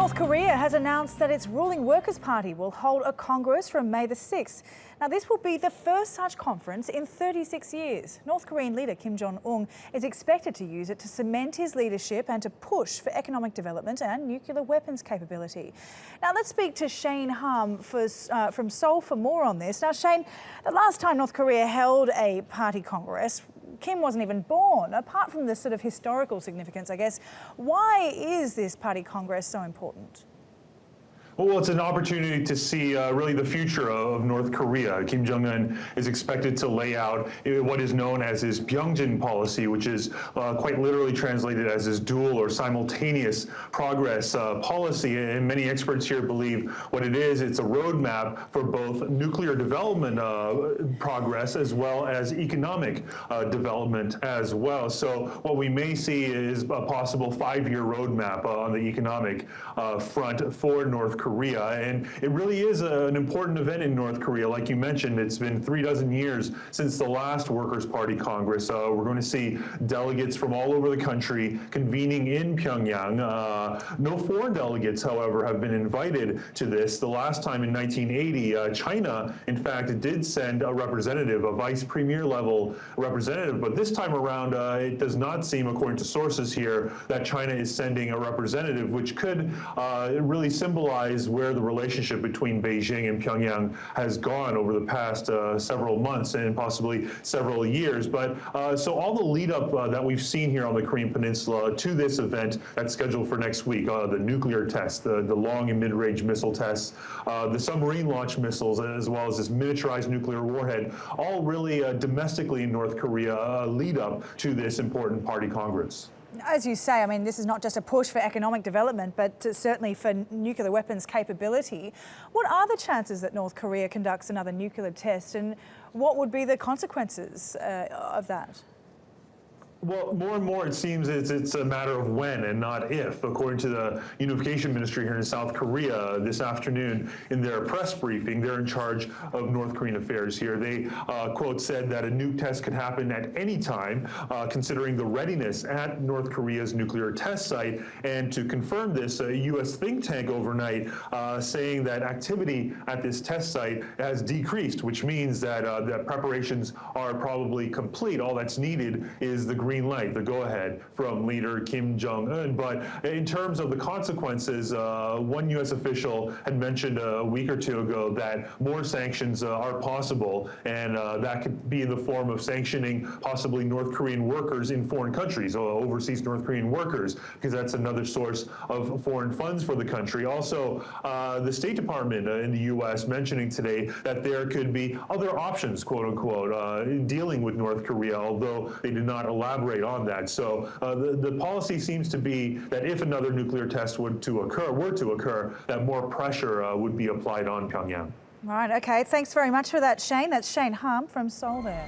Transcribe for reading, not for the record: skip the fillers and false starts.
North Korea has announced that its ruling Workers' Party will hold a Congress from May the 6th. Now, this will be the first such conference in 36 years. North Korean leader Kim Jong-un is expected to use it to cement his leadership and to push for economic development and nuclear weapons capability. Now, let's speak to Hahm from Seoul for more on this. Now, Shane, the last time North Korea held a party congress, Kim wasn't even born. Apart from the sort of historical significance, I guess, why is this party congress so important? Well, it's an opportunity to see really the future of North Korea. Kim Jong-un is expected to lay out what is known as his Pyeongjin policy, which is quite literally translated as his dual or simultaneous progress policy. And many experts here believe what it is, it's a roadmap for both nuclear development progress as well as economic development as well. So what we may see is a possible 5-year roadmap on the economic front for North Korea. And it really is an important event in North Korea. Like you mentioned, it's been 36 years since the last Workers' Party Congress. We're going to see delegates from all over the country convening in Pyongyang. No foreign delegates, however, have been invited to this. The last time in 1980, China, in fact, did send a representative, a vice premier level representative. But this time around, it does not seem, according to sources here, that China is sending a representative, which could really symbolize where the relationship between Beijing and Pyongyang has gone over the past several months and possibly several years. But so all the lead up that we've seen here on the Korean Peninsula to this event that's scheduled for next week, the nuclear tests, the long and mid-range missile tests, the submarine launch missiles, as well as this miniaturized nuclear warhead, all really domestically in North Korea lead up to this important party congress. As you say, I mean, this is not just a push for economic development, but certainly for nuclear weapons capability. What are the chances that North Korea conducts another nuclear test, and what would be the consequences of that? Well, more and more it seems it's a matter of when and not if. According to the Unification Ministry here in South Korea this afternoon in their press briefing, they're in charge of North Korean affairs here. They, quote, said that a nuke test could happen at any time, considering the readiness at North Korea's nuclear test site. And to confirm this, a U.S. think tank overnight saying that activity at this test site has decreased, which means that that preparations are probably complete. All that's needed is the green light, the go-ahead from leader Kim Jong-un. But in terms of the consequences, one U.S. official had mentioned a week or two ago that more sanctions are possible, and that could be in the form of sanctioning possibly North Korean workers in foreign countries, overseas North Korean workers, because that's another source of foreign funds for the country. Also, the State Department in the U.S. mentioning today that there could be other options, quote unquote, in dealing with North Korea, although they did not elaborate on that. So the policy seems to be that if another nuclear test were to occur, that more pressure would be applied on Pyongyang. Right, okay. Thanks very much for that, Shane. That's Hahm from Seoul there.